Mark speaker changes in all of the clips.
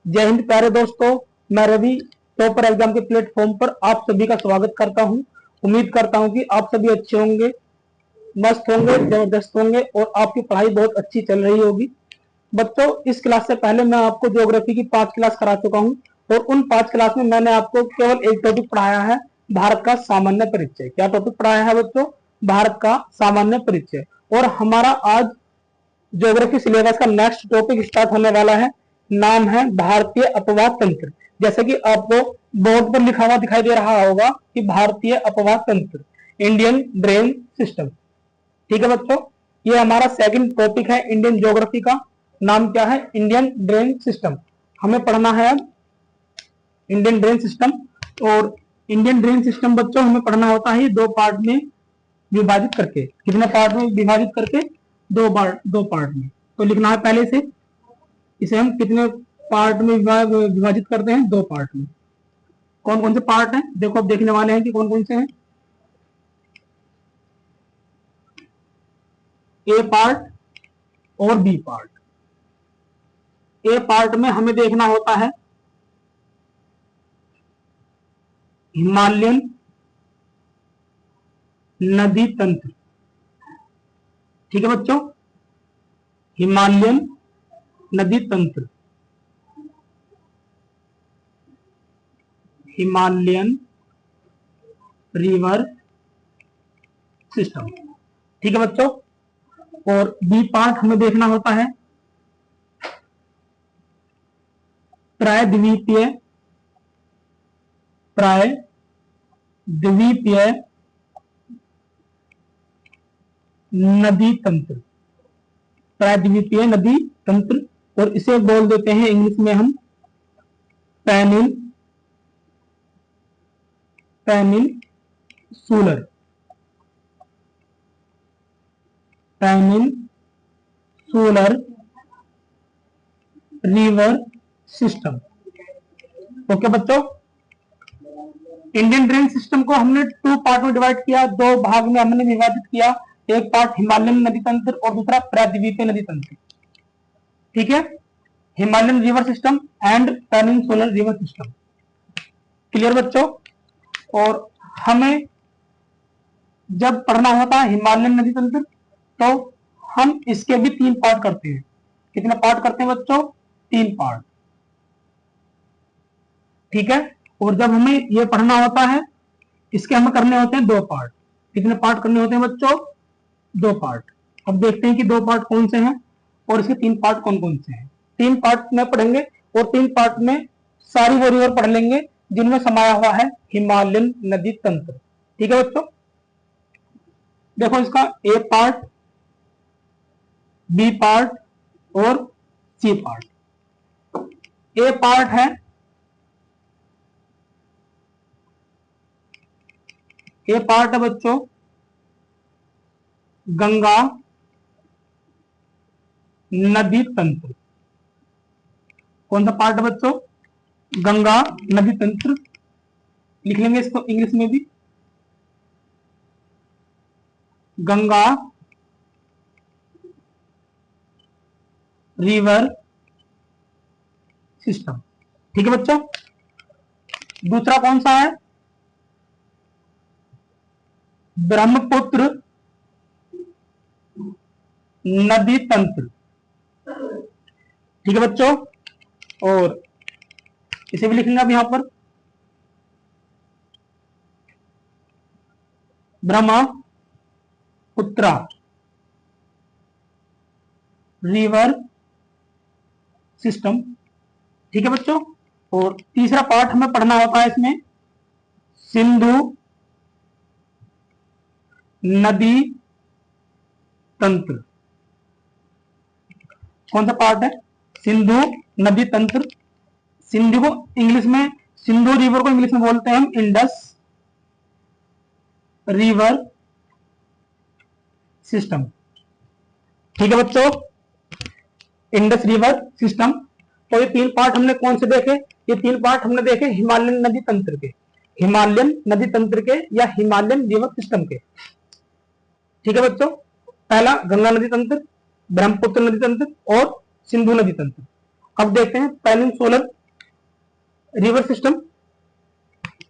Speaker 1: जय हिंद प्यारे दोस्तों, मैं रवि टॉपर एग्जाम के प्लेटफॉर्म पर आप सभी का स्वागत करता हूं। उम्मीद करता हूं कि आप सभी अच्छे होंगे, मस्त होंगे, जबरदस्त होंगे और आपकी पढ़ाई बहुत अच्छी चल रही होगी। बच्चों, इस क्लास से पहले मैं आपको ज्योग्राफी की 5 क्लास करा चुका हूं और उन 5 क्लास में मैंने आपको केवल एक टॉपिक पढ़ाया है, भारत का सामान्य परिचय। क्या टॉपिक पढ़ाया है बच्चों? भारत का सामान्य परिचय। और हमारा आज ज्योग्राफी सिलेबस का नेक्स्ट टॉपिक स्टार्ट होने वाला है। नाम है भारतीय अपवाद तंत्र। जैसे कि आपको बोर्ड पर लिखा हुआ दिखाई दे रहा होगा कि भारतीय अपवाद तंत्र, इंडियन ड्रेन सिस्टम। ठीक है बच्चों, ये हमारा सेकंड टॉपिक है इंडियन ज्योग्राफी का। नाम क्या है? Indian drain system. हमें पढ़ना है अब इंडियन ड्रेन सिस्टम। और इंडियन ड्रेन सिस्टम बच्चों हमें पढ़ना होता है दो पार्ट में विभाजित करके। कितने पार्ट में विभाजित करके? दो पार्ट में। तो लिखना है पहले से, इसे हम कितने पार्ट में विभाजित करते हैं? दो पार्ट में। कौन कौन से पार्ट हैं? देखो अब देखने वाले हैं कि कौन कौन से हैं। ए पार्ट और बी पार्ट। ए पार्ट में हमें देखना होता है हिमालयन नदी तंत्र। ठीक है बच्चों, हिमालयन नदी तंत्र, हिमालयन रिवर सिस्टम। ठीक है बच्चों। और बी पार्ट हमें देखना होता है प्रायद्वीपीय नदी तंत्र, प्रायद्वीपीय नदी तंत्र। और इसे बोल देते हैं इंग्लिश में हम पेनिनसुलर रिवर सिस्टम। ओके बच्चों, इंडियन ड्रेन सिस्टम को हमने टू पार्ट में डिवाइड किया, दो भाग में हमने विभाजित किया। एक पार्ट हिमालयन नदी तंत्र और दूसरा प्रायद्वीपीय नदी तंत्र। ठीक है, Himalayan river system and peninsular river system. Clear बच्चों? और हमें जब पढ़ना होता है हिमालयन नदी तंत्र तो हम इसके भी 3 पार्ट करते हैं। कितने पार्ट करते हैं बच्चों? 3 पार्ट। ठीक है, और जब हमें ये पढ़ना होता है इसके हमें करने होते हैं 2 पार्ट। कितने पार्ट करने होते हैं बच्चों? 2 पार्ट। अब देखते हैं कि 2 पार्ट कौन से हैं और इसके 3 पार्ट कौन कौन से हैं। 3 पार्ट में पढ़ेंगे और 3 पार्ट में सारी वो रिवर पढ़ लेंगे जिनमें समाया हुआ है हिमालयन नदी तंत्र। ठीक है बच्चों, देखो इसका ए पार्ट, बी पार्ट और सी पार्ट। ए पार्ट है बच्चों गंगा नदी तंत्र। कौन सा पार्ट है बच्चों? गंगा नदी तंत्र। लिख लेंगे इसको इंग्लिश में भी, गंगा रिवर सिस्टम। ठीक है बच्चों, दूसरा कौन सा है? ब्रह्मपुत्र नदी तंत्र। ठीक है बच्चों, और इसे भी लिखेंगे अब यहां पर ब्रह्मपुत्र रिवर सिस्टम। ठीक है बच्चों, और तीसरा पार्ट हमें पढ़ना होता है इसमें सिंधु नदी तंत्र। कौन सा पार्ट है? सिंधु नदी तंत्र। सिंधु को इंग्लिश में, सिंधु रिवर को इंग्लिश में बोलते हैं हम इंडस रिवर सिस्टम। ठीक है बच्चों, इंडस रिवर सिस्टम। तो ये 3 पार्ट हमने कौन से देखे? ये 3 पार्ट हमने देखे हिमालयन नदी तंत्र के, हिमालयन नदी तंत्र के या हिमालयन रिवर सिस्टम के। ठीक है बच्चों, पहला गंगा नदी तंत्र, ब्रह्मपुत्र नदी तंत्र और सिंधु नदी तंत्र। अब देखते हैं पेनिनसुलर रिवर सिस्टम।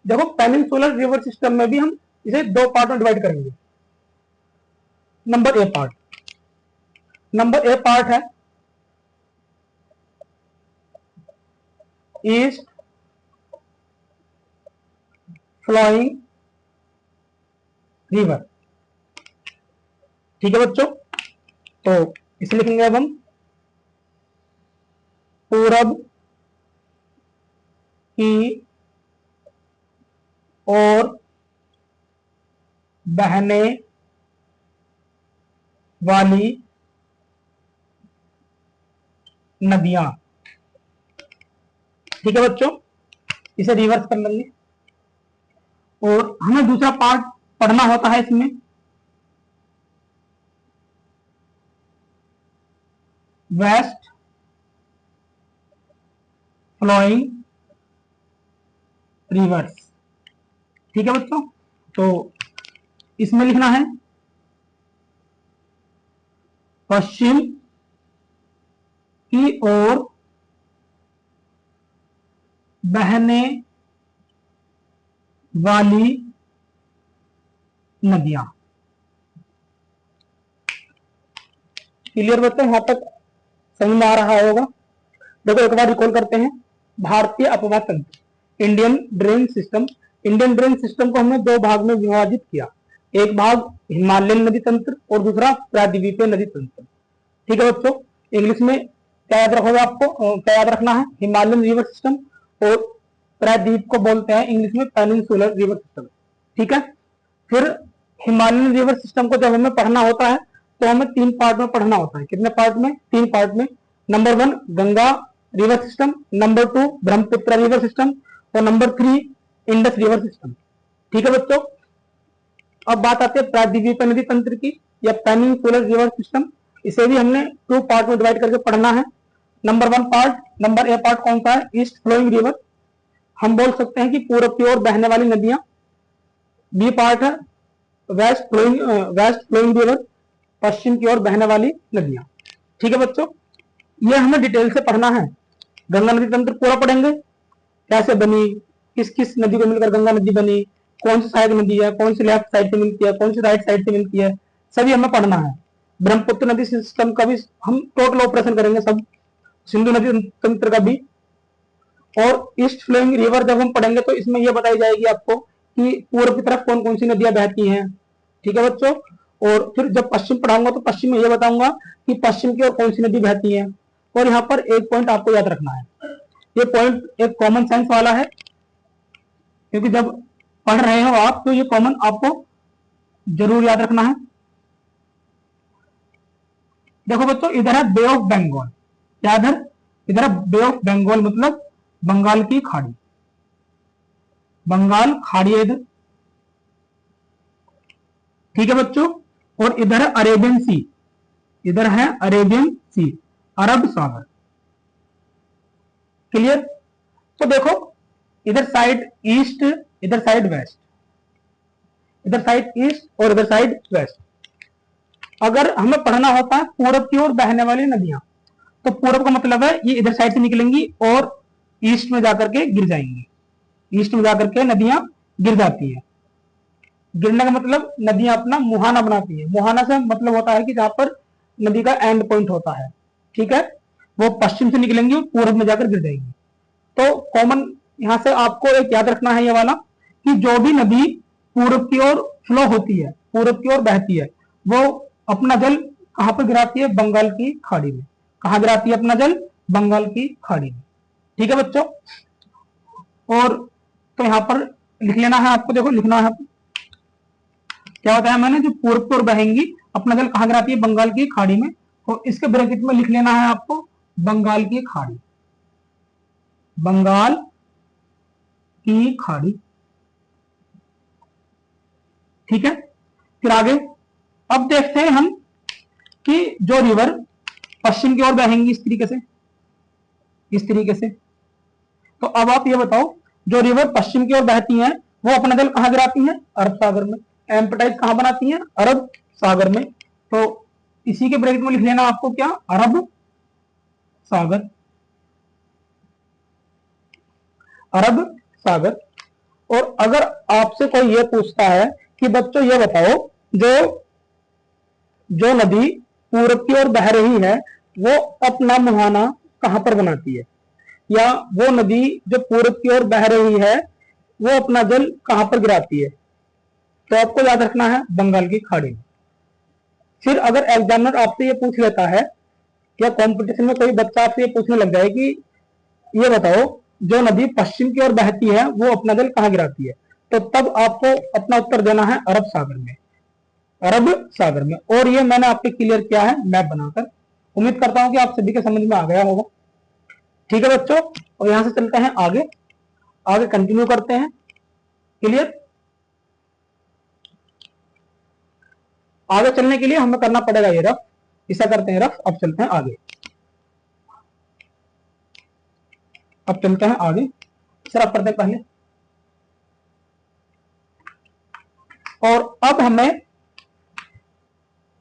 Speaker 1: देखो पेनिनसुलर रिवर सिस्टम में भी हम इसे दो पार्ट में डिवाइड करेंगे। नंबर ए पार्ट है ईस्ट फ्लोइंग रिवर। ठीक है बच्चों, तो इसे लिखेंगे अब हम पूरब की ओर बहने वाली नदियां। ठीक है बच्चों, इसे रिवर्स कर लेंगे। और हमें दूसरा पार्ट पढ़ना होता है इसमें, वेस्ट फ्लोइंग रिवर्स। ठीक है बच्चों, तो इसमें लिखना है पश्चिम की ओर बहने वाली नदियां। क्लियर बच्चों, यहां तक समझ में आ रहा होगा। देखो एक बार रिकॉल करते हैं। भारतीय अपवाह तंत्र, Indian drain system. Indian drain system को हमने दो भाग में विभाजित किया, एक भाग हिमालयन नदी तंत्र और दूसरा प्रायद्वीपीय नदी तंत्र। ठीक है बच्चों, इंग्लिश में क्या याद रखोगे आपको, क्या याद रखना है, हिमालयन रिवर सिस्टम, और प्रायद्वीप को बोलते हैं इंग्लिश में पेनिनसुलर रिवर सिस्टम। ठीक है, फिर हिमालयन रिवर सिस्टम को जब हमें पढ़ना होता है तो हमें तीन पार्ट में पढ़ना होता है। कितने पार्ट में, तीन पार्ट में। Number 1 Ganga river system, number 2 Brahmaputra river system, और नंबर 3 इंडस रिवर सिस्टम। ठीक है बच्चों, अब बात आती है प्रायद्वीपीय नदी तंत्र की या पेनिनसुलर रिवर सिस्टम। इसे भी हमने टू पार्ट में डिवाइड करके पढ़ना है। Number 1 part, number A part कौन सा है, ईस्ट फ्लोइंग रिवर। हम बोल सकते हैं कि पूरब की ओर बहने वाली नदियां। बी पार्ट है वेस्ट फ्लोइंग रिवर, पश्चिम की ओर बहने वाली नदियां। ठीक है बच्चों, ये हमें डिटेल से पढ़ना है। गंगा नदी तंत्र पूरा पढ़ेंगे, कैसे बनी, किस किस नदी को मिलकर गंगा नदी बनी, कौन सी साइड नदी है, कौन सी लेफ्ट साइड से मिलती है, कौन सी राइट साइड से मिलती है, सभी हमें पढ़ना है। ब्रह्मपुत्र नदी सिस्टम का भी हम टोटल ऑपरेशन करेंगे सब, सिंधु नदी तंत्र का भी। और ईस्ट फ्लोइंग रिवर जब हम पढ़ेंगे तो इसमें यह बताई जाएगी आपको कि पूर्व की तरफ कौन कौन सी नदियां बहती हैं। ठीक है बच्चों, और फिर जब पश्चिम पढ़ाऊंगा तो पश्चिम में यह बताऊंगा कि पश्चिम की ओर कौन सी नदी बहती है। और यहाँ पर एक पॉइंट आपको याद रखना है, ये पॉइंट एक कॉमन सेंस वाला है, क्योंकि जब पढ़ रहे हो आप तो ये कॉमन आपको जरूर याद रखना है। देखो बच्चों, इधर है बे ऑफ बंगाल, क्या इधर है बे ऑफ बंगाल, मतलब बंगाल की खाड़ी, बंगाल खाड़ी है इधर। ठीक है बच्चों, और इधर है अरेबियन सी, इधर है अरेबियन सी, अरब सागर। क्लियर, तो देखो इधर साइड ईस्ट, इधर साइड वेस्ट, इधर साइड ईस्ट और इधर साइड वेस्ट। अगर हमें पढ़ना होता है पूरब की ओर बहने वाली नदियां, तो पूरब का मतलब है ये इधर साइड से निकलेंगी और ईस्ट में जाकर के गिर जाएंगी, ईस्ट में जाकर के नदियां गिर जाती है। गिरने का मतलब नदियां अपना मुहाना बनाती है। मुहाना से मतलब होता है कि जहां पर नदी का एंड पॉइंट होता है। ठीक है, वो पश्चिम से निकलेंगी और पूरब में जाकर गिर जाएंगी। तो कॉमन यहां से आपको एक याद रखना है ये वाला, कि जो भी नदी पूरब की ओर फ्लो होती है, पूरब की ओर बहती है, वो अपना जल कहां पर गिराती है, बंगाल की खाड़ी में। कहां गिराती है अपना जल, बंगाल की खाड़ी में। ठीक है बच्चों, और तो यहां पर लिख लेना है आपको, देखो लिखना है आपको, क्या बताया मैंने, जो पूर्व की ओर बहेंगी अपना जल कहां गिराती है, बंगाल की खाड़ी में। तो इसके ब्रैकेट में लिख लेना है आपको बंगाल की खाड़ी, बंगाल की खाड़ी। ठीक है, फिर आगे अब देखते हैं हम कि जो रिवर पश्चिम की ओर बहेंगी इस तरीके से, इस तरीके से। तो अब आप ये बताओ, जो रिवर पश्चिम की ओर बहती हैं वो अपना जल कहां गिराती हैं, अरब सागर में। एम्पटाइज कहां बनाती हैं, अरब सागर में। तो इसी के ब्रैकेट में लिख लेना आपको क्या, अरब सागर। अरब सागर। और अगर आपसे कोई ये पूछता है कि बच्चों ये बताओ, जो जो नदी पूरब की ओर बह रही है वो अपना मुहाना कहां पर बनाती है, या वो नदी जो पूरब की ओर बह रही है वो अपना जल कहां पर गिराती है, तो आपको याद रखना है बंगाल की खाड़ी में। फिर अगर एग्जामिनर आपसे ये पूछ लेता है, या कंपटीशन में कोई बच्चा आपसे ये पूछने लग जाए कि ये बताओ जो नदी पश्चिम की ओर बहती है वो अपना जल कहां गिराती है, तो तब आपको अपना उत्तर देना है अरब सागर में, अरब सागर में। और ये मैंने आपके क्लियर किया है मैप बनाकर। उम्मीद करता हूं कि आप सभी के समझ में आ गया होगा। ठीक है बच्चों, और यहां से चलते हैं आगे, आगे कंटिन्यू करते हैं। क्लियर? आगे चलने के लिए हमें करना पड़ेगा ये रफ, ऐसा करते हैं रफ। अब चलते हैं आगे, अब चलते हैं आगे। सर आप पढ़ते हैं पहले। और अब हमें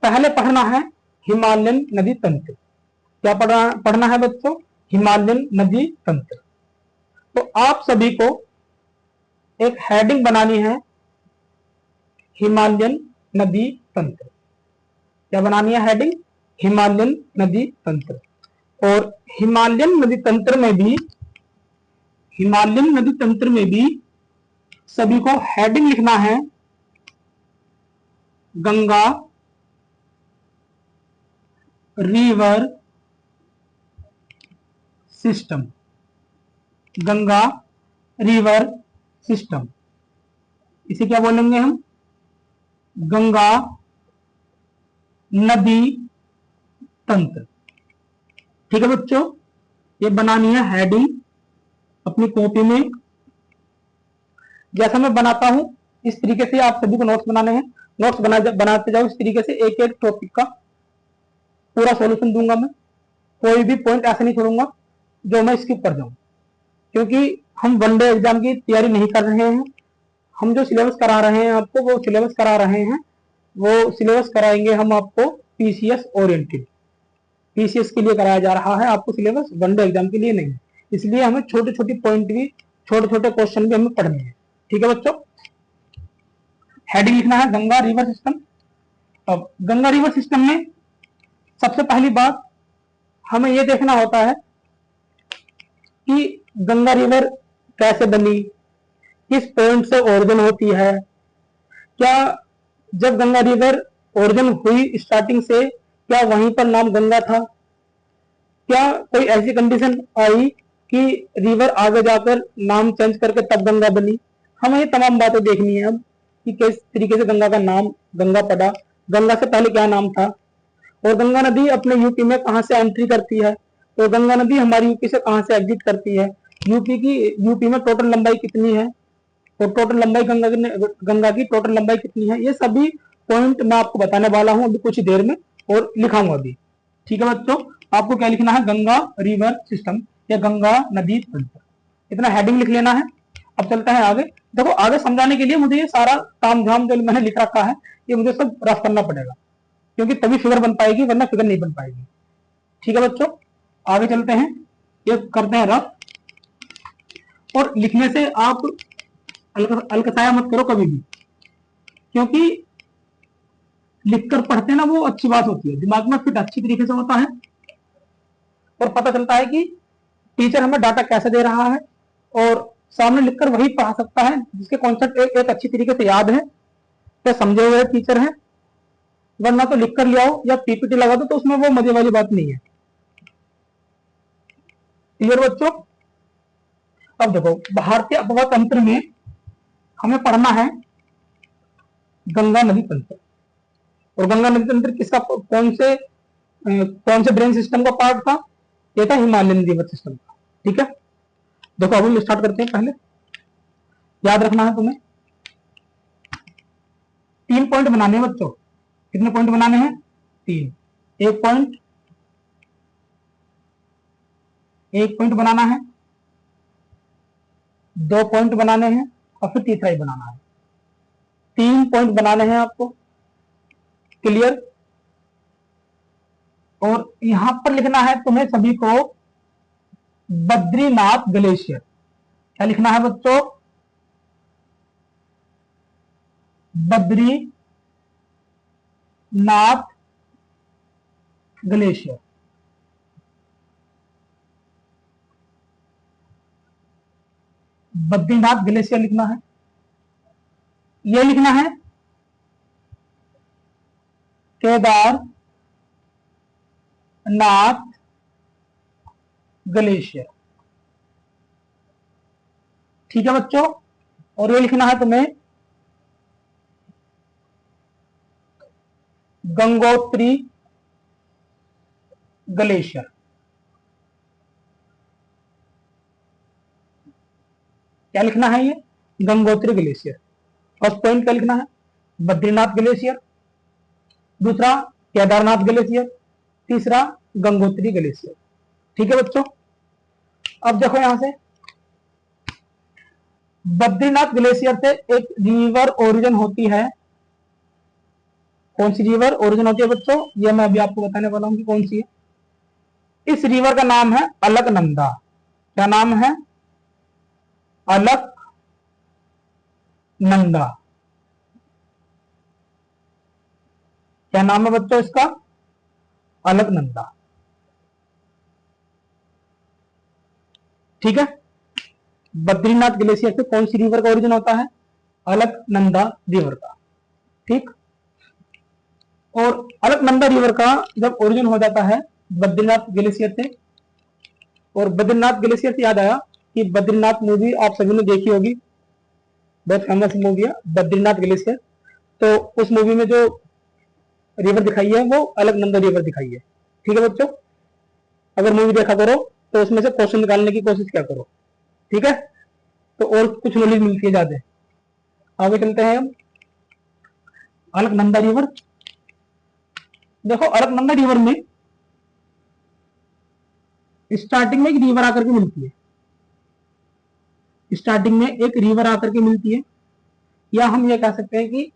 Speaker 1: पहले पढ़ना है हिमालयन नदी तंत्र। क्या पढ़ना है बच्चों? हिमालयन नदी तंत्र। तो आप सभी को एक हेडिंग बनानी है, हिमालयन नदी तंत्र। क्या बनानी है हेडिंग? हिमालयन नदी तंत्र। और हिमालयन नदी तंत्र में भी, हिमालयन नदी तंत्र में भी सभी को हेडिंग लिखना है Ganga river system, Ganga river system. इसे क्या बोलेंगे हम? गंगा नदी तंत्र। ठीक है बच्चों, ये बनानी है हेडिंग अपनी कॉपी में। जैसा मैं बनाता हूं इस तरीके से आप सभी को नोट्स बनाने हैं। नोट्स बनाते जाओ इस तरीके से, एक एक टॉपिक का पूरा सॉल्यूशन दूंगा मैं। कोई भी पॉइंट ऐसा नहीं छोड़ूंगा जो मैं स्किप कर जाऊं, क्योंकि हम वनडे एग्जाम की तैयारी नहीं कर रहे हैं। हम जो सिलेबस करा रहे हैं आपको, वो सिलेबस करा रहे हैं, वो सिलेबस कराएंगे हम आपको पीसीएस ओरिएंटेड, पीसीएस के लिए कराया जा रहा है आपको सिलेबस, वनडे एग्जाम के लिए नहीं। इसलिए हमें छोटे छोटे पॉइंट भी, छोटे छोटे क्वेश्चन भी हमें पढ़ने हैं। ठीक है बच्चों, हेडिंग लिखना है गंगा रिवर सिस्टम। अब गंगा रिवर सिस्टम में सबसे पहली बात हमें यह देखना होता है कि गंगा रिवर कैसे बनी, किस पॉइंट से ओरिजिन होती है। क्या जब गंगा रिवर ओरिजिन हुई स्टार्टिंग से, क्या वहीं पर नाम गंगा था? क्या कोई ऐसी कंडीशन आई कि रिवर आगे जाकर नाम चेंज करके तब गंगा बनी? हमें ये तमाम बातें देखनी है अब, कि किस तरीके से गंगा का नाम गंगा पड़ा, गंगा से पहले क्या नाम था, और गंगा नदी अपने यूपी में कहां से एंट्री करती है, तो गंगा नदी हमारी यूपी से कहां से एग्जिट करती है, यूपी में टोटल लंबाई कितनी है, और टोटल लंबाई गंगा की टोटल लंबाई कितनी है। ये सभी पॉइंट मैं आपको बताने वाला हूं अभी कुछ ही देर में, और लिखाऊंगा अभी। ठीक है बच्चों, आपको क्या लिखना है? गंगा रिवर सिस्टम या गंगा नदी तंत्र, इतना हेडिंग लिख लेना है। अब चलते हैं आगे। देखो आगे समझाने के लिए मुझे ये सारा काम झाम जो मैंने लिख रखा है ये मुझे सब रफ करना पड़ेगा, क्योंकि तभी फिगर बन पाएगी, वरना फिगर नहीं बन पाएगी। ठीक है बच्चों, आगे चलते हैं, ये करते हैं रफ। और लिखने से आप अलकसाया मत करो कभी भी, क्योंकि लिखकर पढ़ते हैं ना वो अच्छी बात होती है, दिमाग में फिट अच्छी तरीके से होता है, और पता चलता है कि टीचर हमें डाटा कैसे दे रहा है, और सामने लिखकर वही पढ़ा सकता है जिसके कॉन्सेप्ट एक अच्छी तरीके से याद है या समझे हुए टीचर है। वरना तो लिख कर ले आओ या पीपीटी लगा दो तो उसमें वो मजे वाली बात नहीं है। क्लियर बच्चों? अब देखो भारतीय अपवाह तंत्र में हमें पढ़ना है गंगा नदी तंत्र। और गंगा नदी तंत्र किसका, कौन से ड्रेन सिस्टम का पार्ट था? ये था हिमालयन रिवर सिस्टम का। ठीक है, देखो अब हम स्टार्ट करते हैं। पहले याद रखना है तुम्हें 3 पॉइंट बनाने हैं बच्चों। कितने पॉइंट बनाने हैं? 3। एक पॉइंट बनाना है, 2 पॉइंट बनाने हैं, और फिर तीसरा ही बनाना है। 3 पॉइंट बनाने हैं आपको। क्लियर? और यहां पर लिखना है तुम्हें सभी को बद्रीनाथ ग्लेशियर। क्या लिखना है बच्चों? बद्रीनाथ ग्लेशियर। बद्रीनाथ ग्लेशियर लिखना है। ये लिखना है केदारनाथ ग्लेशियर। ठीक है बच्चों, और ये लिखना है तुम्हें गंगोत्री ग्लेशियर। क्या लिखना है? ये गंगोत्री ग्लेशियर। फर्स्ट पॉइंट क्या लिखना है? बद्रीनाथ ग्लेशियर, दूसरा केदारनाथ ग्लेशियर, तीसरा गंगोत्री ग्लेशियर। ठीक है बच्चों, अब देखो यहां से बद्रीनाथ ग्लेशियर से एक रिवर ओरिजिन होती है। कौन सी रिवर ओरिजिन होती है बच्चों? ये मैं अभी आपको बताने वाला हूं कि कौन सी है। इस रिवर का नाम है अलकनंदा। क्या नाम है? अलकनंदा। क्या नाम है बच्चों इसका? अलकनंदा। ठीक है, बद्रीनाथ ग्लेशियर से कौन सी रिवर का ओरिजिन होता है? अलकनंदा रिवर का। ठीक, और अलकनंदा रिवर का जब ओरिजिन हो जाता है बद्रीनाथ ग्लेशियर से, और बद्रीनाथ ग्लेशियर से याद आया कि बद्रीनाथ मूवी आप सभी ने देखी होगी, बहुत फेमस मूवी है बद्रीनाथ ग्लेशियर। तो उस मूवी में जो रिवर दिखाई है वो अलकनंदा रिवर दिखाई है। ठीक है बच्चों, अगर मूवी देखा करो तो उसमें से क्वेश्चन निकालने की कोशिश क्या करो। ठीक है, तो और कुछ नॉलेज मिलती है ज्यादा। आगे चलते हैं हम। अलकनंदा रिवर, देखो अलकनंदा रिवर में स्टार्टिंग में एक रिवर आकर के मिलती है। स्टार्टिंग में एक रिवर आकर के मिलती है, या हम ये कह सकते हैं कि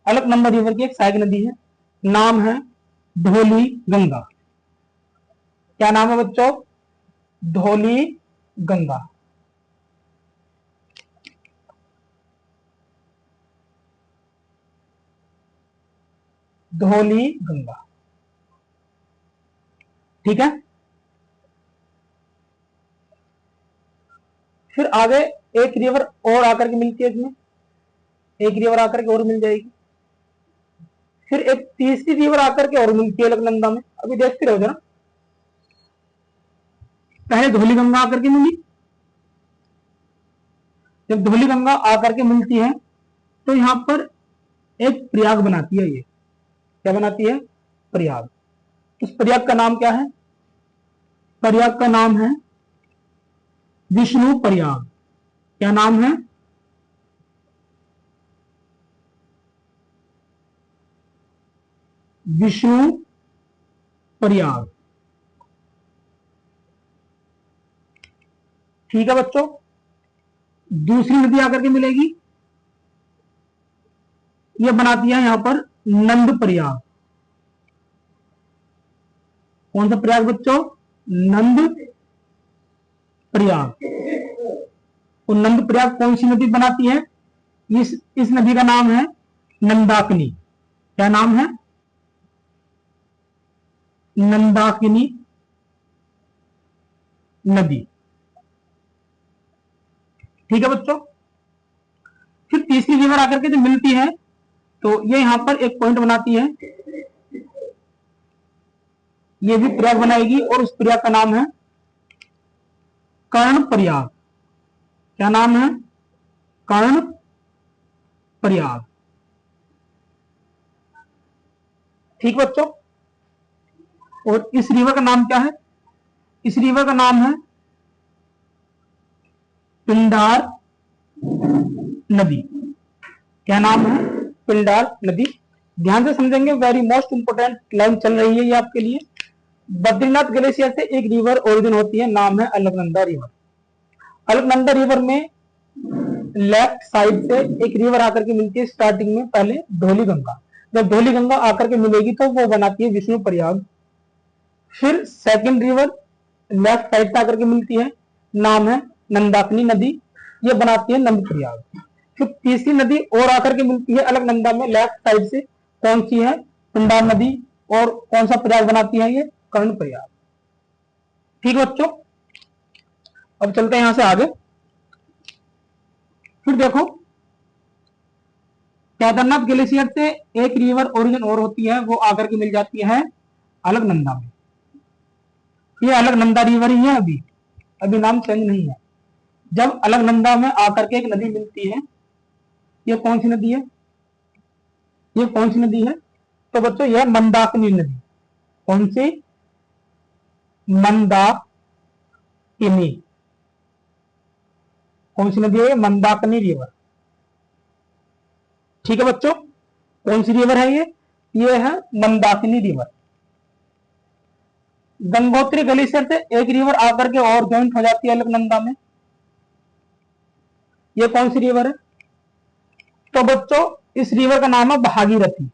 Speaker 1: अलकनंदा रिवर की एक सहायक नदी है, नाम है धौली गंगा। क्या नाम है बच्चों? धौली गंगा। धौली गंगा। ठीक है, फिर आगे एक रिवर और आकर के मिलती है, इसमें एक रिवर आकर के और मिल जाएगी। फिर एक तीसरी रिवर आकर के और मिलती है अलकनंदा में। अभी देखते रहो जरा, पहले धौली गंगा आकर के मिली। जब धौली गंगा आकर के मिलती है तो यहां पर एक प्रयाग बनाती है। ये क्या बनाती है? प्रयाग। उस प्रयाग का नाम क्या है? प्रयाग का नाम है विष्णु प्रयाग। क्या नाम है? विष्णु प्रयाग। ठीक है बच्चों, दूसरी नदी आकर के मिलेगी, ये बनाती है यहां पर नंद प्रयाग। कौन सा प्रयाग बच्चों? नंद प्रयाग। और नंद प्रयाग कौन सी नदी बनाती है? इस नदी का नाम है नंदाकिनी। क्या नाम है? नंदाकिनी नदी। ठीक है बच्चों, फिर तीसरी रिवर आकर के जो मिलती है तो ये यहां पर एक पॉइंट बनाती है, ये भी प्रयाग बनाएगी, और उस प्रयाग का नाम है कर्ण प्रयाग। क्या नाम है? कर्ण प्रयाग। ठीक बच्चों, और इस रिवर का नाम क्या है? इस रिवर का नाम है पिंडार नदी। क्या नाम है? पिंडार नदी। ध्यान से समझेंगे, वेरी मोस्ट इंपोर्टेंट लाइन चल रही है ये आपके लिए। बद्रीनाथ ग्लेशियर से एक रिवर ओरिजिन होती है, नाम है अलकनंदा रिवर। अलकनंदा रिवर में लेफ्ट साइड से एक रिवर आकर के मिलती है स्टार्टिंग में, पहले धौली गंगा। जब धौली गंगा आकर के मिलेगी तो वो बनाती है विष्णु प्रयाग। फिर सेकंड रिवर लेफ्ट साइड से आकर के मिलती है, नाम है नंदाकिनी नदी। ये बनाती है नंद प्रयाग। फिर तीसरी नदी और आकर के मिलती है अलकनंदा में लेफ्ट साइड से, कौन सी है? पिंडार नदी। और कौन सा प्रयाग बनाती है ये? कर्ण प्रयाग। ठीक है बच्चों, अब चलते हैं यहां से आगे। फिर देखो, केदारनाथ ग्लेशियर से एक रिवर ओरिजिन और होती है, वो आकर के मिल जाती है अलकनंदा में। ये अलकनंदा रिवर ही है, अभी अभी नाम चेंज नहीं है। जब अलकनंदा में आकर के एक नदी मिलती है, ये कौन सी नदी है? ये कौन सी नदी है? तो बच्चों यह मंदाकिनी नदी। कौन सी? मंदाकिनी। कौन सी नदी है? मंदाकिनी रिवर। ठीक है बच्चों, कौन सी रिवर है ये? ये है मंदाकिनी रिवर। गंगोत्री ग्लेशियर से एक रिवर आकर के और ज्वाइंट हो जाती है अलकनंदा में, ये कौन सी रिवर है? तो बच्चों इस रिवर का नाम है भागीरथी।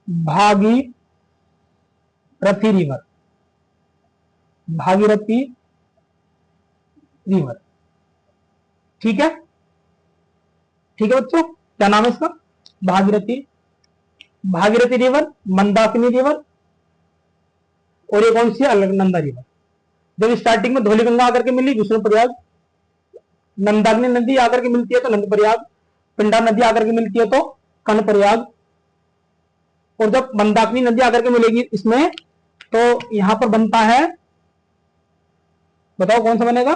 Speaker 1: Bhagirathi river, Bhagirathi river. ठीक है, ठीक है बच्चों, क्या नाम है इसका? भागीरथी। भागीरथी रिवर, मंदाकिनी रिवर, और ये कौन सी है? अलकनंदा रिवर। जब स्टार्टिंग में धौलीगंगा आकर के मिली विष्णु प्रयाग, मंदाकिनी नदी आकर के मिलती है तो नंद प्रयाग, पिंडा नदी आकर के मिलती है तो कर्ण प्रयाग, और जब मंदाकिनी नदी आकर के मिलेगी इसमें तो यहां पर बनता है, बताओ कौन सा बनेगा?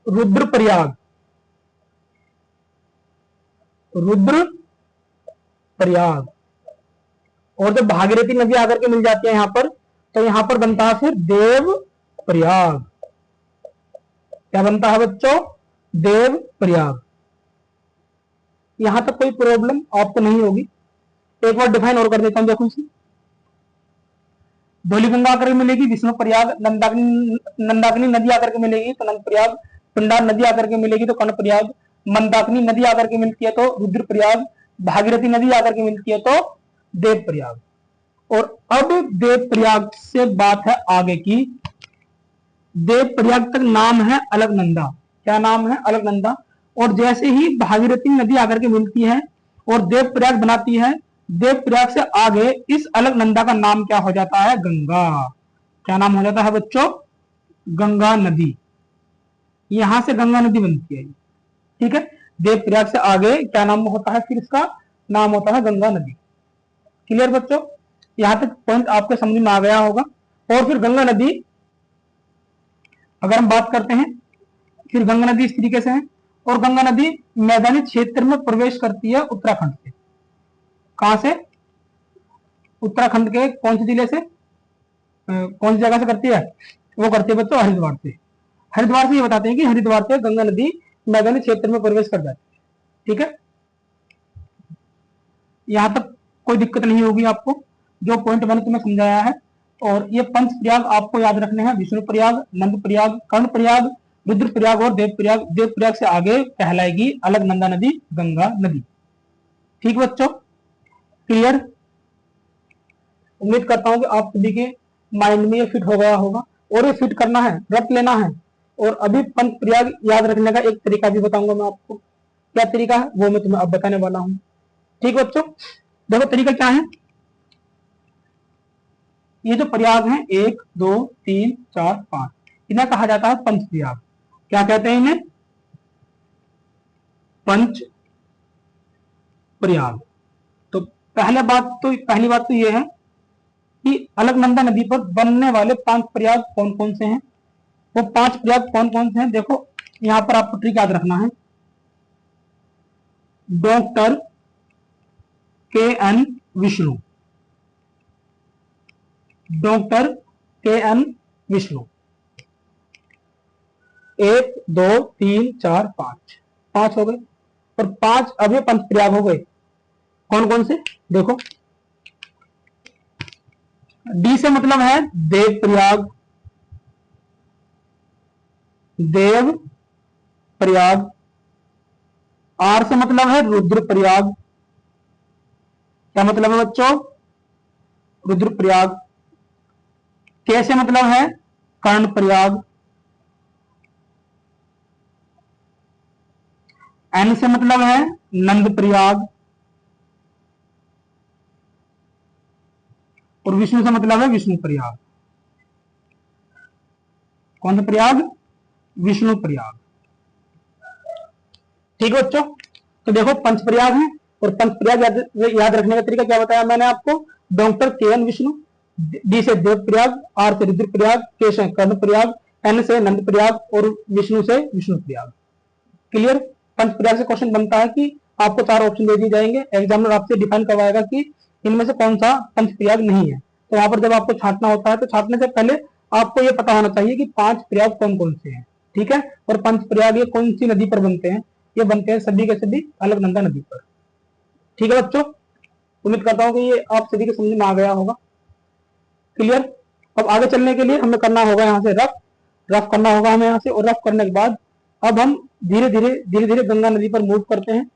Speaker 1: रुद्रप्रयाग। रुद्रप्रयाग। और जब भागीरथी नदी आकर के मिल जाती है यहां पर, तो यहां पर बनता है फिर देव प्रयाग। क्या बनता है बच्चों? देव प्रयाग। यहां तक कोई प्रॉब्लम आपको नहीं होगी। एक बार डिफाइन और कर देता हूं, देखो इसे। धौलीगंगा आकर के मिलेगी विष्णु प्रयाग, नंदाकिनी नदी आकर के मिलेगी तो नंद प्रयाग, पिंडार नदी आकर के मिलेगी तो कर्ण प्रयाग, मंदाकिनी नदी आकर के मिलती है तो रुद्र प्रयाग, भागीरथी नदी आकर के मिलती है तो देव प्रयाग। और अब देव प्रयाग से बात है आगे की। देव प्रयाग तक नाम है अलकनंदा। क्या नाम है? अलकनंदा। और जैसे ही भागीरथी नदी आकर के मिलती है और देव प्रयाग बनाती है, देव प्रयाग से आगे इस अलकनंदा का नाम क्या हो जाता है? गंगा। क्या नाम हो जाता है बच्चों? गंगा नदी। यहां से गंगा नदी बनती है, ठीक है। देव प्रयाग से आगे क्या नाम होता है? फिर इसका नाम होता है गंगा नदी। क्लियर बच्चों, यहां तक पॉइंट आपके समझ में आ गया होगा। और फिर गंगा नदी, अगर हम बात करते हैं, फिर गंगा नदी इस तरीके से है। और गंगा नदी मैदानी क्षेत्र में प्रवेश करती है उत्तराखंड से। कहां से? उत्तराखंड के कौन से जिले से, कौन सी जगह से करती है? वो करती है बच्चों हरिद्वार से। हरिद्वार से ये बताते हैं कि हरिद्वार से गंगा नदी मैदानी क्षेत्र में प्रवेश कर जाती है, ठीक है। यहां तक कोई दिक्कत नहीं होगी आपको, जो पॉइंट मैंने तुम्हें समझाया है। और ये पंच प्रयाग आपको याद रखने हैं: विष्णु प्रयाग, नंद प्रयाग, कर्ण प्रयाग, रुद्र प्रयाग और देव प्रयाग। देव प्रयाग से आगे कहलाएगी अलकनंदा नदी, गंगा नदी। ठीक बच्चों, क्लियर? उम्मीद करता हूं कि आप सभी के माइंड में ये फिट हो गया होगा। और ये फिट करना है, रट लेना है। और अभी पंच प्रयाग याद रखने का एक तरीका भी बताऊंगा मैं आपको। क्या तरीका है वो मैं तुम्हें अब बताने वाला हूं। ठीक बच्चों, देखो तरीका क्या है। ये जो प्रयाग हैं 1 2 3 4 5, इन्हें कहा जाता है पंच प्रयाग। क्या कहते हैं इन्हें? पंच प्रयाग। तो पहली बात तो ये है कि अलकनंदा नदी पर बनने वाले 5 प्रयाग कौन कौन से हैं। वो 5 प्रयाग कौन कौन से हैं, देखो यहां पर आपको ट्रिक याद रखना है। Doctor K. N.. Vishnu, doctor K. N.. Vishnu. 1 2 3 4 5, 5 हो गए। और 5 अब ये पंच प्रयाग हो गए। कौन कौन से? देखो, डी से मतलब है देव प्रयाग, देव प्रयाग। आर से मतलब है रुद्र प्रयाग। क्या मतलब है बच्चों? रुद्रप्रयाग। के से मतलब है कर्णप्रयाग। एन से मतलब है नंदप्रयाग। और विष्णु से मतलब है विष्णुप्रयाग। कौन सा प्रयाग? विष्णुप्रयाग। ठीक है बच्चों, तो देखो पंचप्रयाग है, और पंचप्रयाग याद रखने का तरीका क्या बताया मैंने आपको? डॉक्टर के एन विष्णु, डी से देवप्रयाग, आर से रुद्रप्रयाग, के से कर्णप्रयाग, एन से नंदप्रयाग और विष्णु से विष्णुप्रयाग। क्लियर? पंचप्रयाग से क्वेश्चन बनता है कि आपको 4 ऑप्शन दे दिए जाएंगे, एग्जामिनर आपसे डिफाइन करवाएगा कि इनमें से कौन सा पंचप्रयाग नहीं है। तो वहां पर जब आपको छांटना होता है तो छांटने से पहले आपको यह पता होना चाहिए कि 5 प्रयाग कौन कौन से हैं। ठीक है? और पंचप्रयाग ये कौन सी नदी पर बनते हैं? ये बनते हैं सभी के सभी अलकनंदा नदी पर। ठीक है बच्चों, उम्मीद करता हूं कि ये आप सभी के समझ में आ गया होगा। क्लियर? अब आगे चलने के लिए हमें करना होगा यहाँ से रफ करना होगा हमें यहाँ से, और रफ करने के बाद अब हम धीरे धीरे गंगा नदी पर मूव करते हैं,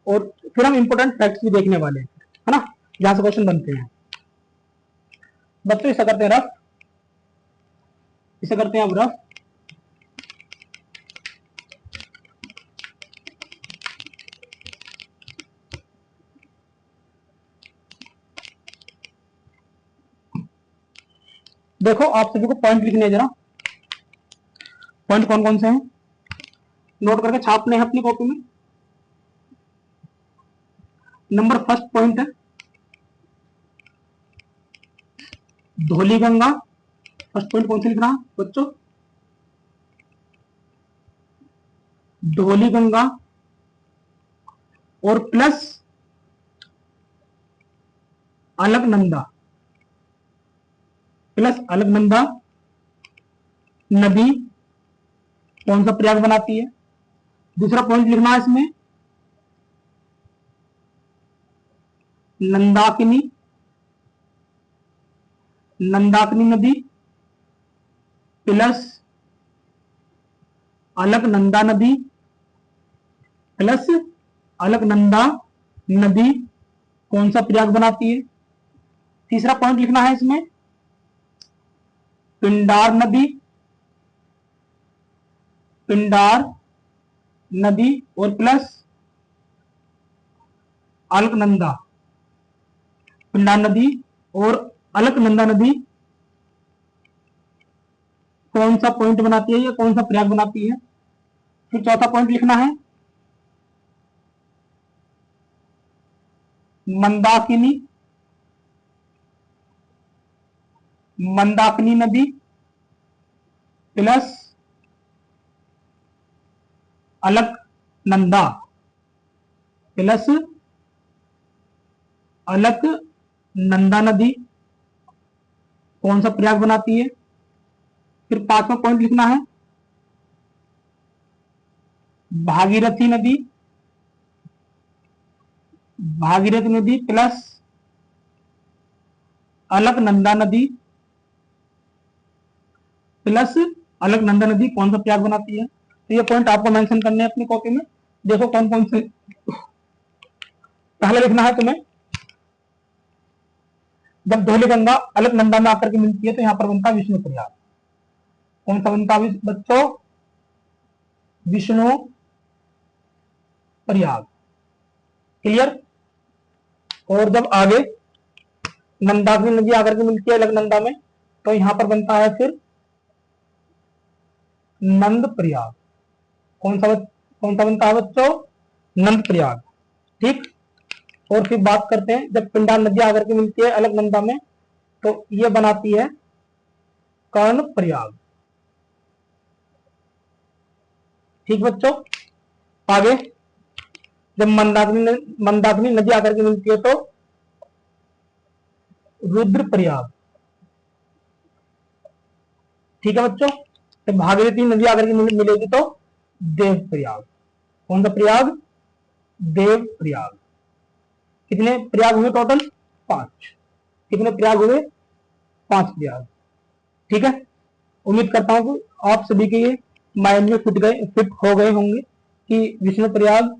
Speaker 1: और फिर हम इंपोर्टेंट फैक्ट्स भी देखने वाले हैं, है ना, जहां से क्वेश्चन बनते हैं। बच्चों इसे करते हैं रफ, इसे करते हैं अब रफ। देखो आप सभी को पॉइंट लिखने हैं, जरा पॉइंट कौन कौन से हैं नोट करके छापने हैं अपनी कॉपी में। नंबर फर्स्ट पॉइंट है धौली गंगा। फर्स्ट पॉइंट कौन से लिखना है बच्चों? धौली गंगा और प्लस अलकनंदा, प्लस अलकनंदा नदी कौन सा प्रयाग बनाती है? दूसरा पॉइंट लिखना है इसमें नंदाकिनी, नंदाकिनी नदी प्लस अलकनंदा नदी, प्लस अलकनंदा नदी कौन सा प्रयाग बनाती है? तीसरा पॉइंट लिखना है इसमें पिंडार नदी, पिंडार नदी और प्लस अलकनंदा, पिंडार नदी और अलकनंदा नदी कौन सा पॉइंट बनाती है या कौन सा प्रयाग बनाती है? फिर चौथा पॉइंट लिखना है मंदाकिनी, मंदाकिनी नदी प्लस अलकनंदा, प्लस अलकनंदा नदी कौन सा प्रयाग बनाती है? फिर पांचवा पॉइंट लिखना है भागीरथी नदी, भागीरथी नदी प्लस अलकनंदा नदी, प्लस अलकनंदा नदी कौन सा प्रयाग बनाती है? तो ये पॉइंट आपको मेंशन करने हैं अपनी कॉपी में। देखो कौन कौन से। पहले लिखना है तुम्हें जब धौली गंगा अलकनंदा में आकर के मिलती है तो यहां पर बनता है विष्णु प्रयाग। कौन सा बनता है बच्चों? विष्णु प्रयाग। क्लियर? और जब आगे नंदाकिनी नदी आकर के मिलती है अलकनंदा में तो यहां पर बनता है फिर नंद प्रयाग। कौन सा बनता है बच्चों? नंद प्रयाग। ठीक? और फिर बात करते हैं जब पिंडार नदी आकर के मिलती है अलकनंदा में तो ये बनाती है कर्ण प्रयाग। ठीक बच्चों? आगे जब मंदाकिनी नदी आकर के मिलती है तो रुद्र प्रयाग। ठीक है बच्चों? जब भागीरथी नदी आकर के मिलेगी तो देव प्रयाग। कौन सा प्रयाग? देव प्रयाग। कितने प्रयाग हुए टोटल? 5। कितने प्रयाग हुए? 5 प्रयाग। ठीक है? उम्मीद करता हूं कि आप सभी के ये माइंड में फिट हो गए होंगे कि विष्णु प्रयाग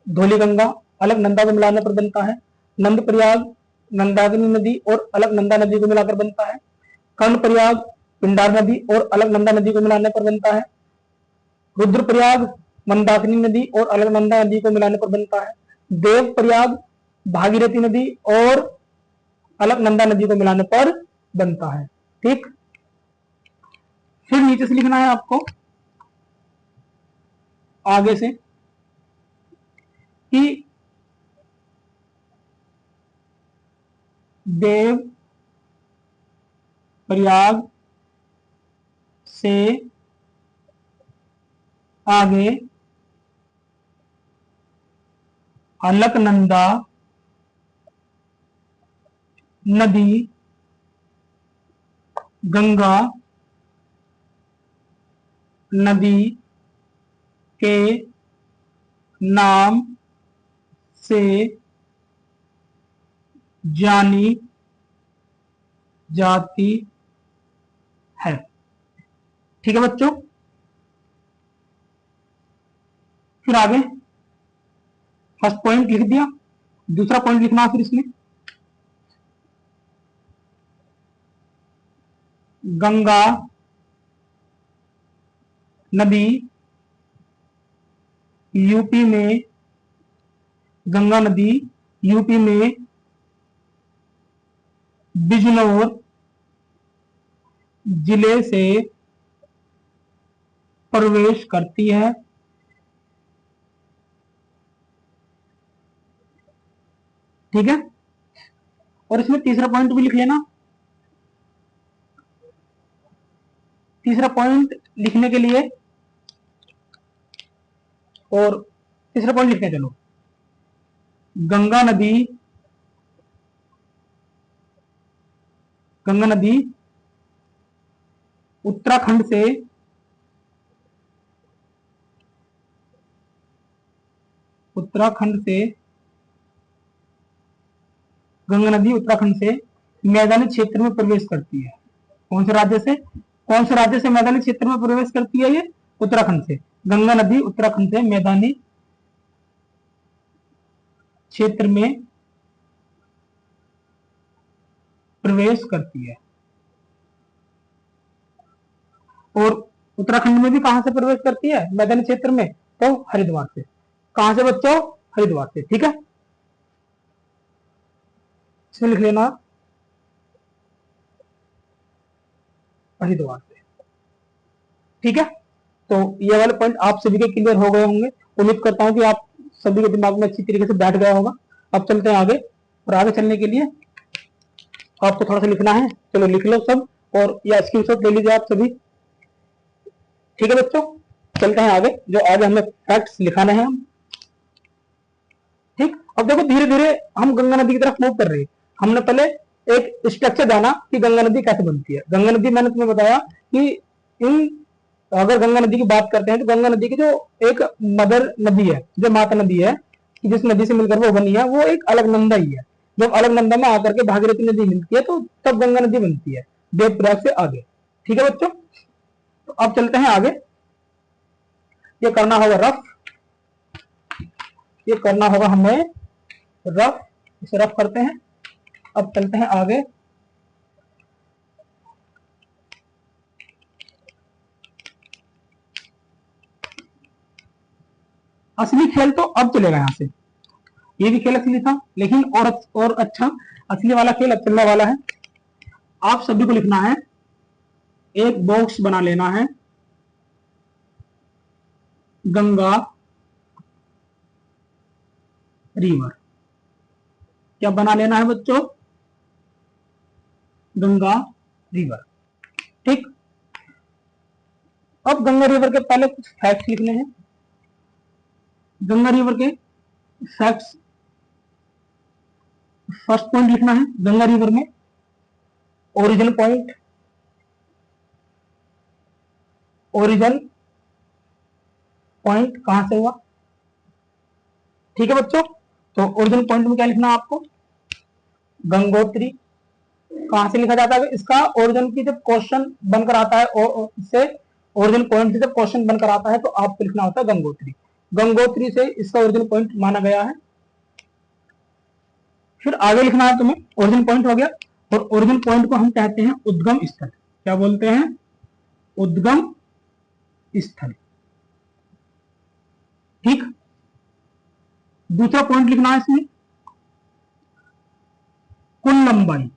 Speaker 1: धौली गंगा अलकनंदा को मिलाने पर बनता है, नंद प्रयाग नंदाकिनी नदी और अलकनंदा नदी को मिलाकर बनता है। कर्णप्रयाग पिंडार नदी और अलकनंदा नदी को मिलाने पर बनता है। रुद्रप्रयाग मंदाकिनी नदी और अलकनंदा नदी को मिलाने पर बनता है। देवप्रयाग भागीरथी नदी और अलकनंदा नदी को मिलाने पर बनता है। ठीक, फिर नीचे से लिखना है आपको आगे से कि देव प्रयाग से आगे अलकनंदा नदी गंगा नदी के नाम से जानी जाती है। ठीक है बच्चों, फिर आगे फर्स्ट पॉइंट लिख दिया, दूसरा पॉइंट लिखना फिर इसमें गंगा नदी यूपी में, गंगा नदी यूपी में बिजनौर जिले से प्रवेश करती है। ठीक है, और इसमें तीसरा पॉइंट भी लिख लेना। तीसरा पॉइंट लिखने के लिए, और तीसरा पॉइंट लिखते हैं, चलो गंगा नदी उत्तराखंड से गंगा नदी उत्तराखंड से मैदानी क्षेत्र में प्रवेश करती है। कौन से राज्य से मैदानी क्षेत्र में प्रवेश करती है? ये उत्तराखंड से। गंगा नदी उत्तराखंड से मैदानी क्षेत्र में प्रवेश करती है। और उत्तराखंड में भी कहां से प्रवेश करती है मैदानी क्षेत्र में? तो हरिद्वार से। कहां से बच्चों? हरिद्वार से। ठीक है, इसमें लिख लेना हरिद्वार से। ठीक है, तो ये वाले पॉइंट आप सभी के क्लियर हो गए होंगे। उम्मीद करता हूं कि आप सभी के दिमाग में अच्छी तरीके से बैठ गया होगा। अब चलते हैं आगे, और आगे चलने के लिए आपको थोड़ा सा लिखना है। चलो लिख लो सब, और या स्क्रीनशॉट ले लीजिए आप सभी। ठीक है बच्चों, चलते हैं आगे, जो आगे हमें फैक्ट्स लिखाने हैं हम। ठीक, अब देखो धीरे धीरे हम गंगा नदी की तरफ मूव कर रहे हैं। हमने पहले एक स्ट्रक्चर जाना कि गंगा नदी कैसे बनती है। गंगा नदी मैंने तुम्हें बताया कि अगर गंगा नदी की बात करते हैं तो गंगा नदी की जो एक मदर नदी है, जो माता नदी है, जिस नदी से मिलकर वो बनी है, वो एक अलकनंदा ही है। जब अलकनंदा में आकर के भागीरथी नदी मिलती है तो तब गंगा नदी बनती है, देवप्रयाग से आगे। ठीक है बच्चों, तो अब चलते हैं आगे। ये करना होगा रफ, ये करना होगा हमें रफ, इसे रफ करते हैं। अब चलते हैं आगे। असली खेल तो अब चलेगा यहां से। ये भी खेल असली था, लेकिन और अच्छा असली वाला खेल अब चलने वाला है। आप सभी को लिखना है, एक बॉक्स बना लेना है, गंगा रिवर। क्या बना लेना है बच्चों? गंगा रिवर। ठीक, अब गंगा रिवर के पहले कुछ फैक्ट्स लिखने हैं। गंगा रिवर के फैक्ट्स, फर्स्ट पॉइंट लिखना है, गंगा रिवर में ओरिजिन पॉइंट, ओरिजिन पॉइंट कहां से हुआ। ठीक है बच्चों, तो ओरिजिन पॉइंट में क्या लिखना है आपको? गंगोत्री। कहां से लिखा जाता है इसका? ओरिजिन की जब क्वेश्चन बनकर आता है, और इससे ओरिजिन पॉइंट से जब क्वेश्चन बनकर आता है तो आपको लिखना होता है गंगोत्री। गंगोत्री से इसका ओरिजिन पॉइंट माना गया है। फिर आगे लिखना है तुम्हें, ओरिजिन पॉइंट हो गया, और ओरिजिन पॉइंट को हम कहते हैं उद्गम स्थल। क्या बोलते हैं? उद्गम स्थल। ठीक। दूसरा पॉइंट लिखना है इसमें कुल लंबाई।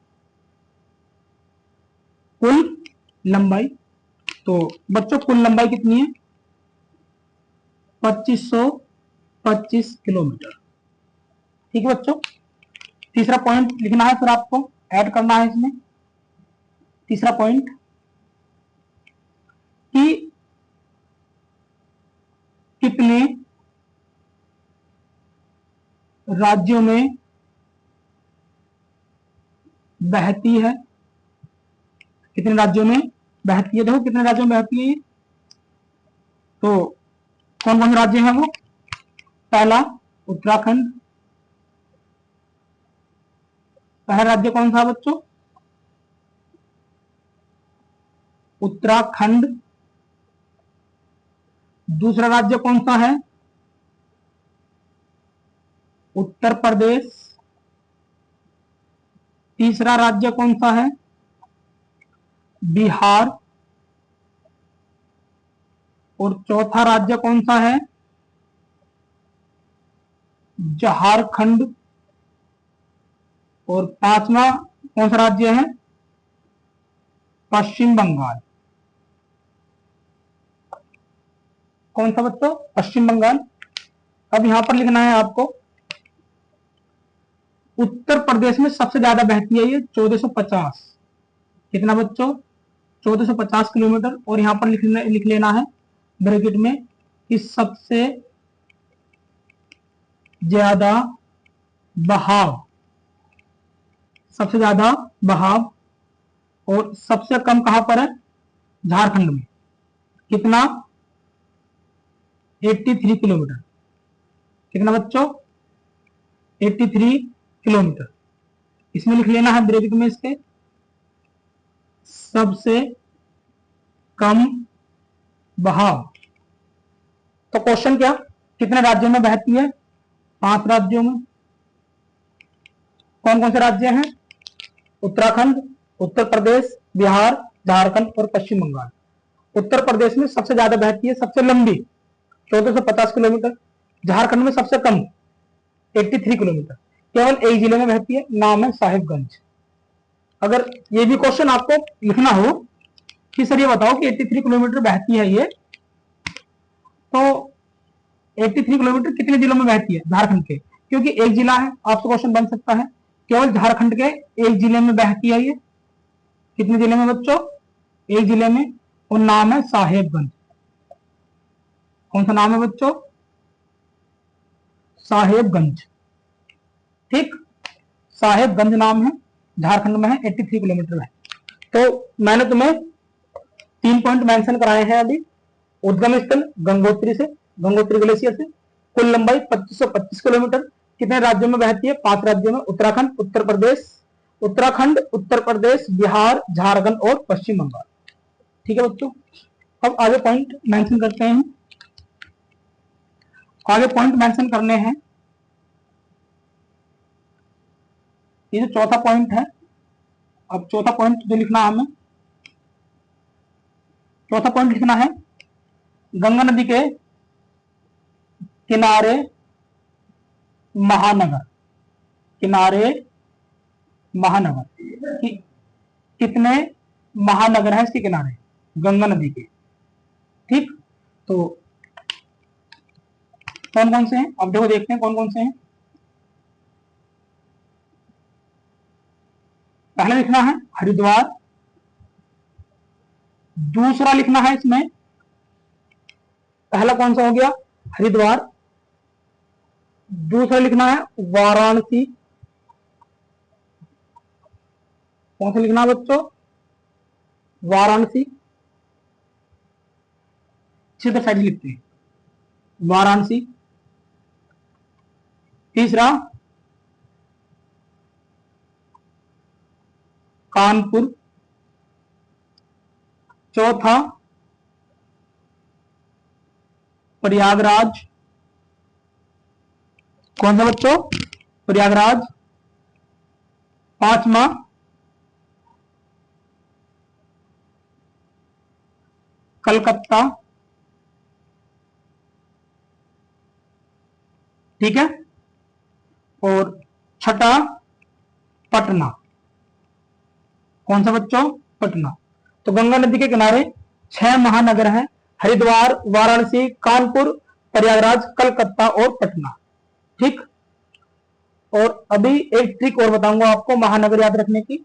Speaker 1: कुल लंबाई, तो बच्चों कुल लंबाई कितनी है? 2525 किलोमीटर। ठीक है बच्चों। तीसरा पॉइंट लिखना है, फिर आपको ऐड करना है इसमें तीसरा पॉइंट कि कितने राज्यों में बहती है। कितने राज्यों में बहती है? देखो कितने राज्यों में बहती है ये, तो कौन कौन से राज्य हैं वो? पहला उत्तराखंड। पहला राज्य कौन सा बच्चों? उत्तराखंड। दूसरा राज्य कौन सा है? उत्तर प्रदेश। तीसरा राज्य कौन सा है? बिहार। और चौथा राज्य कौन सा है? झारखंड। और पांचवा कौन सा राज्य है? पश्चिम बंगाल। कौन सा बच्चों? पश्चिम बंगाल। अब यहां पर लिखना है आपको, उत्तर प्रदेश में सबसे ज्यादा बहती है ये 1450। कितना बच्चों? 1450 किलोमीटर। और यहां पर लिख लेना है ब्रैकेट में कि सबसे ज्यादा बहाव। सबसे ज्यादा बहाव। और सबसे कम कहां पर है? झारखंड में। कितना? 83 किलोमीटर। कितना बच्चों? 83 किलोमीटर। इसमें लिख लेना है ब्रैकेट में इसके सबसे कम बहाव। तो क्वेश्चन क्या? कितने राज्यों में बहती है? 5 राज्यों में। कौन कौन से राज्य हैं? उत्तराखंड, उत्तर प्रदेश, बिहार, झारखंड और पश्चिम बंगाल। उत्तर प्रदेश में सबसे ज्यादा बहती है, सबसे लंबी 1450 किलोमीटर। झारखंड में सबसे कम 83 किलोमीटर। केवल एक जिले में बहती है, नाम है साहिबगंज। अगर ये भी क्वेश्चन आपको लिखना हो कि सर ये बताओ कि 83 किलोमीटर बहती है ये, तो 83 किलोमीटर कितने जिलों में बहती है झारखंड के? क्योंकि एक जिला है, आपसे क्वेश्चन बन सकता है केवल झारखंड के एक जिले में बहती है ये। कितने जिले में बच्चों? एक जिले में, और नाम है साहेबगंज। कौन सा नाम है बच्चों? साहेबगंज। ठीक, साहेबगंज नाम है, झारखंड में है, 83 किलोमीटर है। तो मैंने तुम्हें 3 पॉइंट मेंशन कराए हैं अभी। उद्गम स्थल गंगोत्री से, गंगोत्री ग्लेशियर से। कुल लंबाई 2525 किलोमीटर। कितने राज्यों में बहती है? 5 राज्यों में, उत्तराखंड, उत्तराखंड, उत्तर प्रदेश, बिहार, झारखंड और पश्चिम बंगाल। ठीक है बच्चों। अब आगे पॉइंट मेंशन करते हैं। आगे पॉइंट मेंशन करने हैं, ये जो चौथा पॉइंट है। अब चौथा पॉइंट जो लिखना है हमें, चौथा पॉइंट लिखना है गंगा नदी के किनारे महानगर। किनारे महानगर कि, कितने महानगर हैं इसके किनारे गंगा नदी के? ठीक, तो कौन कौन से हैं? अब देखो, देखते हैं कौन कौन से हैं। पहले लिखना है हरिद्वार। दूसरा लिखना है इसमें, पहला कौन सा हो गया? हरिद्वार। दूसरा लिखना है वाराणसी। कौन सा लिखना है बच्चों? वाराणसी। सीधा साइड लिखते हैं वाराणसी। तीसरा कानपुर। चौथा प्रयागराज। कौन सा बच्चों? प्रयागराज। पांचवा कलकत्ता, ठीक है, और छठा पटना। कौन सा बच्चों? पटना। तो गंगा नदी के किनारे 6 महानगर हैं, हरिद्वार, वाराणसी, कानपुर, प्रयागराज, कलकत्ता और पटना। ठीक। और अभी एक ट्रिक और बताऊंगा आपको महानगर याद रखने की।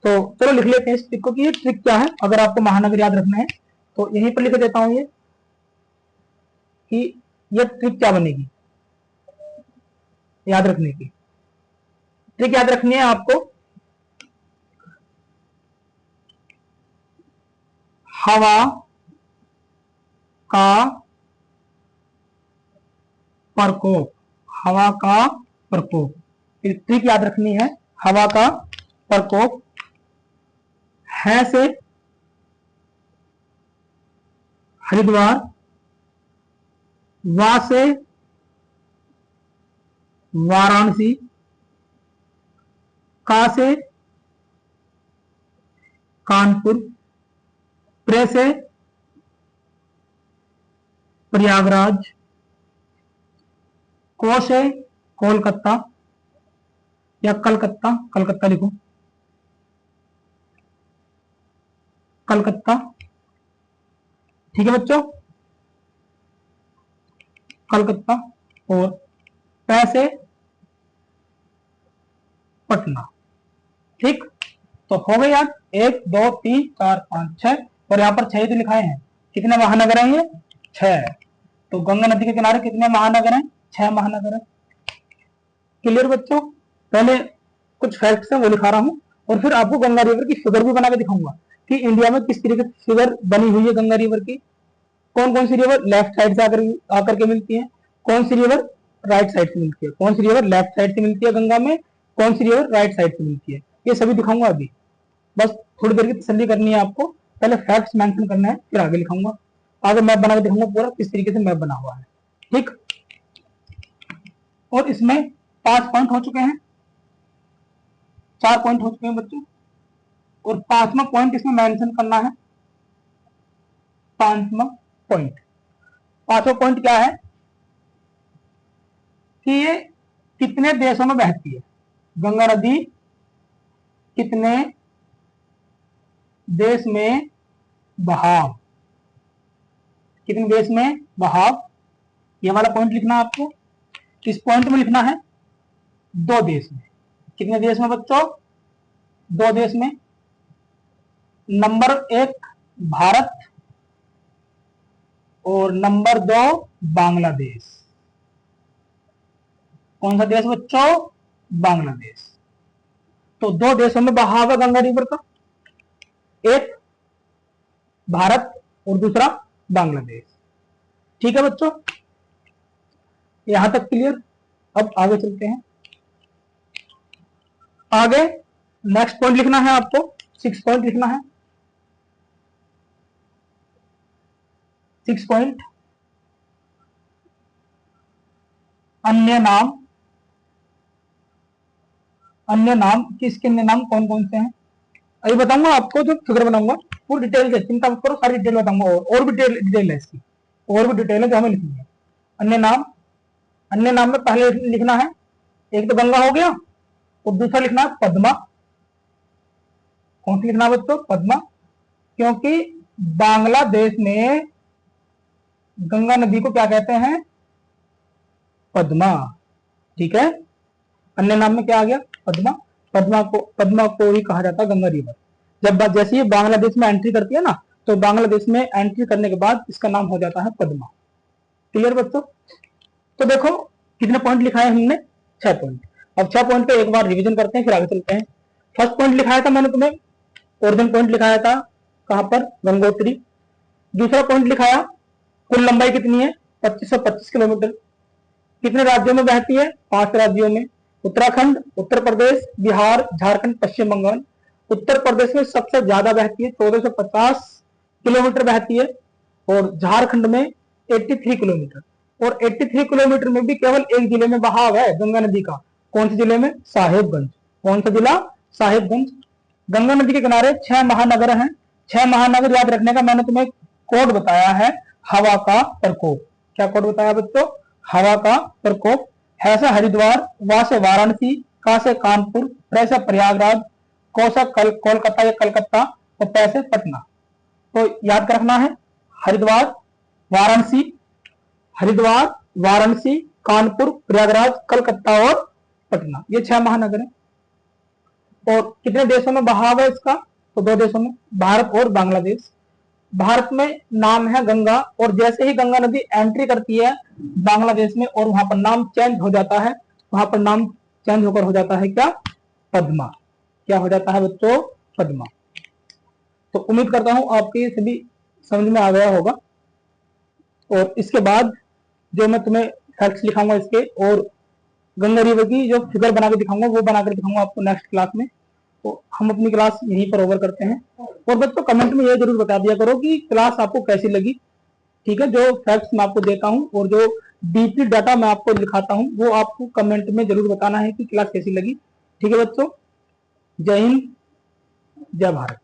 Speaker 1: तो चलो लिख लेते हैं इस ट्रिक को कि ये ट्रिक क्या है। अगर आपको महानगर याद रखना है तो यहीं पर लिख देता हूं ये कि ये ट्रिक क्या बनेगी याद रखने की। ट्रिक याद रखनी है आपको, हवा का प्रकोप। हवा का प्रकोप, ट्रिक याद रखनी है। हवा का प्रकोप है से हरिद्वार, वा से वाराणसी, का से कानपुर, प्रे से प्रयागराज, को से कोलकाता या कलकत्ता, कलकत्ता लिखो, कलकत्ता। ठीक है बच्चों, कलकत्ता। और पैसे पटना। ठीक। तो हो गए यार 1 2 3 4 5 6, और यहाँ पर 6 तो लिखाए हैं। कितने महानगर हैं ये? 6। तो गंगा नदी के किनारे कितने महानगर हैं? 6 महानगर हैं। क्लियर बच्चों? पहले कुछ फैक्ट्स हैं वो लिखा रहा हूँ, और फिर आपको गंगा रिवर की फिगर भी बना के दिखाऊंगा कि इंडिया में किस तरीके से फिगर बनी हुई है गंगा रिवर की। कौन कौन सी रिवर लेफ्ट साइड से आकर के मिलती है, कौन सी रिवर राइट साइड से मिलती है, कौन सी रिवर लेफ्ट साइड से मिलती है गंगा में, कौन सी रिवर राइट साइड से मिलती है, ये सभी दिखाऊंगा अभी। बस थोड़ी देर की तसल्ली करनी है आपको, पहले फैक्ट्स मेंशन करना है, फिर आगे लिखाऊंगा। आगे मैप बना के दिखाऊंगा पूरा किस तरीके से मैप बना हुआ है। ठीक। और इसमें 5 पॉइंट हो चुके हैं, 4 पॉइंट हो चुके हैं बच्चों, और 5वां पॉइंट इसमें मेंशन करना है। 5वां पॉइंट, 5वां पॉइंट क्या है कि ये कितने देशों में बहती है गंगा नदी, कितने देश में बहाव, कितने देश में बहाव, ये वाला पॉइंट लिखना है आपको। इस पॉइंट में लिखना है 2 देश में। कितने देश में बच्चों? 2 देश में। नंबर 1 भारत और नंबर 2 बांग्लादेश। कौन सा देश बच्चों? बांग्लादेश। तो 2 देशों में बहाव है गंगा रिवर का, एक भारत और दूसरा बांग्लादेश। ठीक है बच्चों, यहां तक क्लियर। अब आगे चलते हैं। आगे नेक्स्ट पॉइंट लिखना है आपको, 6 पॉइंट लिखना है। 6 पॉइंट, अन्य नाम। अन्य नाम, किसके अन्य नाम कौन कौन से हैं अभी बताऊंगा आपको, जो फिगर बनाऊंगा वो डिटेल से, चिंता मत करो, सारी डिटेल बताऊंगा। और भी डिटेल है इसकी, और भी डिटेल है जो हमें लिखनी है। अन्य नाम, अन्य नाम में पहले लिखना है, एक तो गंगा हो गया, और दूसरा लिखना है पद्मा। कौन सी लिखना है बच्चों? पद्मा। क्योंकि बांग्लादेश में गंगा नदी को क्या कहते हैं? पद्मा। ठीक है, अन्य नाम में क्या आ गया? पद्मा। पद्मा को ही कहा जाता है गंगा रिवर। जब जैसे ये बांग्लादेश में एंट्री करती है ना, तो बांग्लादेश में एंट्री करने के बाद इसका नाम हो जाता है पद्मा। क्लियर बच्चों? तो देखो कितने पॉइंट लिखा है हमने? 6 पॉइंट। अब 6 पॉइंट पे एक बार रिवीजन करते हैं, फिर आगे चलते हैं। फर्स्ट पॉइंट लिखाया था मैंने तुम्हें, ओरिजिन पॉइंट लिखाया था कहां पर? गंगोत्री। दूसरा पॉइंट लिखाया कुल लंबाई कितनी है? 2525 किलोमीटर। कितने राज्यों में बहती है? 5 राज्यों में, उत्तराखंड, उत्तर प्रदेश, बिहार, झारखंड, पश्चिम बंगाल। उत्तर प्रदेश में सबसे ज्यादा बहती है, 1450 किलोमीटर बहती है, और झारखंड में 83 किलोमीटर। और 83 किलोमीटर में भी केवल एक जिले में बहाव है गंगा नदी का। कौन से जिले में? साहेबगंज। कौन सा जिला? साहिबगंज। गंगा नदी के किनारे 6 महानगर हैं। 6 महानगर याद रखने का मैंने तुम्हें कोड बताया है, हवा का प्रकोप। क्या कोड बताया बच्चों? हवा का प्रकोप। है से हरिद्वार, वा से वाराणसी, का से कानपुर, प्र से प्रयागराज, को से कोलकाता या कलकत्ता और पै से पटना। तो याद रखना है हरिद्वार, वाराणसी, हरिद्वार, वाराणसी, कानपुर, प्रयागराज, कलकत्ता और पटना, ये 6 महानगर हैं। और कितने देशों में बहाव है इसका? तो 2 देशों में, भारत और बांग्लादेश। भारत में नाम है गंगा, और जैसे ही गंगा नदी एंट्री करती है बांग्लादेश में और वहां पर नाम चेंज हो जाता है, वहां पर नाम चेंज होकर हो जाता है क्या? पद्मा। क्या हो जाता है बच्चों? पद्मा। तो उम्मीद करता हूं आपके ये सभी समझ में आ गया होगा। और इसके बाद जो मैं तुम्हें फैक्ट्स लिखाऊंगा इसके, और गंगा रिवर की जो फिगर बना के दिखाऊंगा वो बनाकर दिखाऊंगा आपको नेक्स्ट क्लास में। तो हम अपनी क्लास यहीं पर ओवर करते हैं। और बच्चों कमेंट में ये जरूर बता दिया करो कि क्लास आपको कैसी लगी। ठीक है, जो फैक्ट्स मैं आपको देता हूँ और जो डीपली डाटा मैं आपको दिखाता हूँ वो आपको कमेंट में जरूर बताना है कि क्लास कैसी लगी। ठीक है बच्चों, जय हिंद, जय भारत।